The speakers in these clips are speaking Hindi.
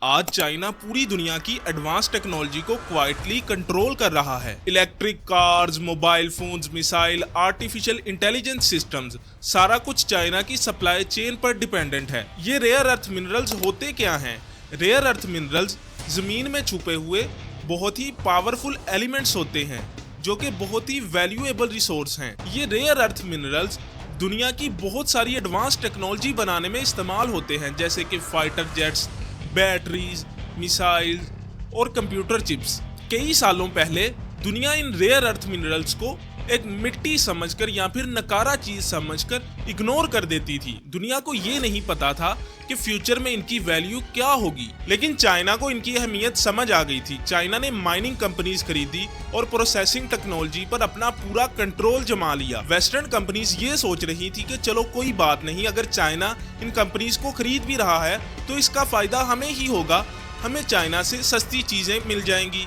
आज चाइना पूरी दुनिया की एडवांस टेक्नोलॉजी को क्वाइटली कंट्रोल कर रहा है। Electric cars, mobile phones, missile, artificial intelligence systems, सारा कुछ चाइना की सप्लाई चेन पर डिपेंडेंट है। ये रेयर अर्थ मिनरल्स होते क्या हैं? रेयर अर्थ मिनरल्स जमीन में छुपे हुए बहुत ही पावरफुल एलिमेंट्स होते हैं जो कि बहुत ही वैल्यूएबल रिसोर्स हैं। ये रेयर अर्थ मिनरल्स दुनिया की बहुत सारी एडवांस टेक्नोलॉजी बनाने में इस्तेमाल होते हैं, जैसे कि फाइटर जेट्स, बैटरीज, मिसाइल्स और कंप्यूटर चिप्स। कई सालों पहले दुनिया इन रेयर अर्थ मिनरल्स को एक मिट्टी समझकर या फिर नकारा चीज समझकर इग्नोर कर देती थी। दुनिया को ये नहीं पता था कि फ्यूचर में इनकी वैल्यू क्या होगी, लेकिन चाइना को इनकी अहमियत समझ आ गई थी। चाइना ने माइनिंग कंपनीज खरीदी और प्रोसेसिंग टेक्नोलॉजी पर अपना पूरा कंट्रोल जमा लिया। वेस्टर्न कंपनीज ये सोच रही थी कि चलो कोई बात नहीं, अगर चाइना इन कंपनीज को खरीद भी रहा है तो इसका फायदा हमें ही होगा, हमें चाइना से सस्ती चीजें मिल जाएंगी।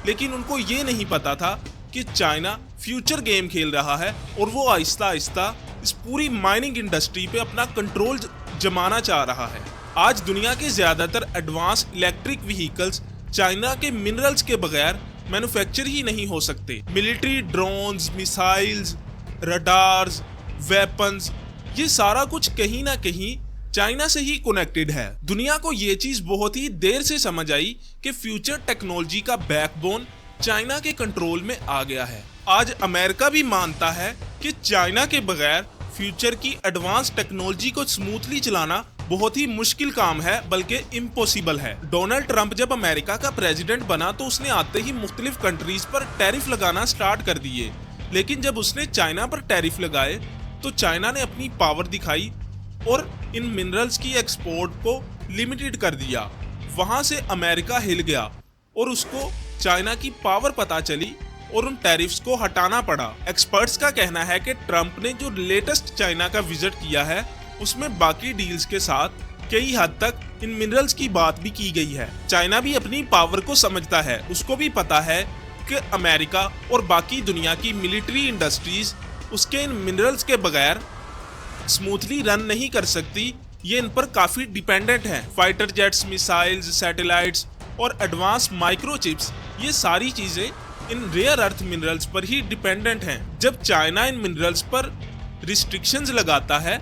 लेकिन उनको ये नहीं पता था कि चाइना फ्यूचर गेम खेल रहा है और वो आहिस्ता आहिस्ता इस पूरी माइनिंग इंडस्ट्री पे अपना कंट्रोल जमाना चाह रहा है। आज दुनिया के ज्यादातर एडवांस इलेक्ट्रिक व्हीकल्स चाइना के मिनरल्स के बगैर मैन्युफैक्चर ही नहीं हो सकते। Military drones, missiles, radars, weapons, ये सारा कुछ कहीं ना कहीं चाइना से ही कनेक्टेड है। दुनिया को ये चीज बहुत ही देर से समझ आई कि फ्यूचर टेक्नोलॉजी का बैकबोन चाइना के कंट्रोल में आ गया है। आज अमेरिका भी मानता है कि चाइना के बगैर फ्यूचर की एडवांस टेक्नोलॉजी को स्मूथली चलाना बहुत ही मुश्किल काम है, बल्कि इम्पॉसिबल है। डोनाल्ड ट्रंप जब अमेरिका का प्रेसिडेंट बना तो उसने आते ही मुख्तलिफ कंट्रीज पर टैरिफ लगाना स्टार्ट कर दिए, लेकिन जब उसने चाइना पर टैरिफ लगाए तो चाइना ने अपनी पावर दिखाई और इन मिनरल्स की एक्सपोर्ट को लिमिटेड कर दिया। वहां से अमेरिका हिल गया और उसको चाइना की पावर पता चली और उन टैरिफ्स को हटाना पड़ा। एक्सपर्ट्स का कहना है कि ट्रंप ने जो लेटेस्ट चाइना का विजिट किया है उसमें बाकी डील्स के साथ कई हद तक इन मिनरल्स की बात भी की गई है। चाइना भी अपनी पावर को समझता है, उसको भी पता है कि अमेरिका और बाकी दुनिया की मिलिट्री इंडस्ट्रीज उसके इन मिनरल्स के बगैर स्मूथली रन नहीं कर सकती, ये इन पर काफी डिपेंडेंट है। फाइटर जेट्स, मिसाइल्स, सैटेलाइट्स और एडवांस माइक्रोचिप्स, ये सारी चीजें इन रेयर अर्थ मिनरल्स पर ही डिपेंडेंट हैं। जब चाइना इन मिनरल्स पर रिस्ट्रिक्शंस लगाता है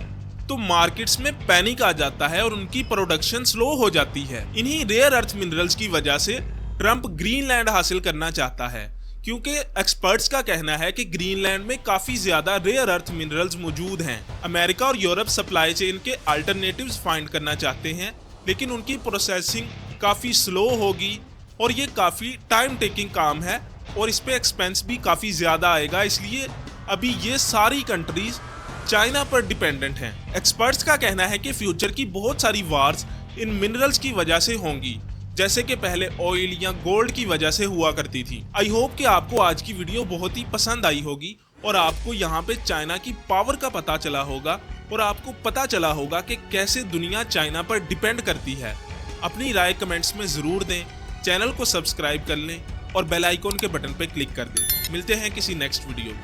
तो मार्केट्स में पैनिक आ जाता है और उनकी प्रोडक्शन स्लो हो जाती है। इन्हीं रेयर अर्थ मिनरल्स की वजह से ट्रंप ग्रीनलैंड हासिल करना चाहता है, क्योंकि एक्सपर्ट्स का कहना है कि ग्रीनलैंड में काफी ज्यादा रेयर अर्थ मिनरल्स मौजूद हैं। अमेरिका और यूरोप सप्लाई चेन के अल्टरनेटिव्स फाइंड करना चाहते हैं, लेकिन उनकी प्रोसेसिंग काफी स्लो होगी और ये काफी टाइम टेकिंग काम है और इस पे एक्सपेंस भी काफी ज्यादा आएगा। इसलिए अभी ये सारी कंट्रीज चाइना पर डिपेंडेंट हैं। एक्सपर्ट्स का कहना है कि फ्यूचर की बहुत सारी वार्स इन मिनरल्स की वजह से होंगी, जैसे कि पहले ऑयल या गोल्ड की वजह से हुआ करती थी। आई होप कि आपको आज की वीडियो बहुत ही पसंद आई होगी और आपको यहाँ पे चाइना की पावर का पता चला होगा और आपको पता चला होगा कि कैसे दुनिया चाइना पर डिपेंड करती है। अपनी राय कमेंट्स में जरूर दें, चैनल को सब्सक्राइब कर लें और बेल आइकॉन के बटन पर क्लिक कर दें। मिलते हैं किसी नेक्स्ट वीडियो में।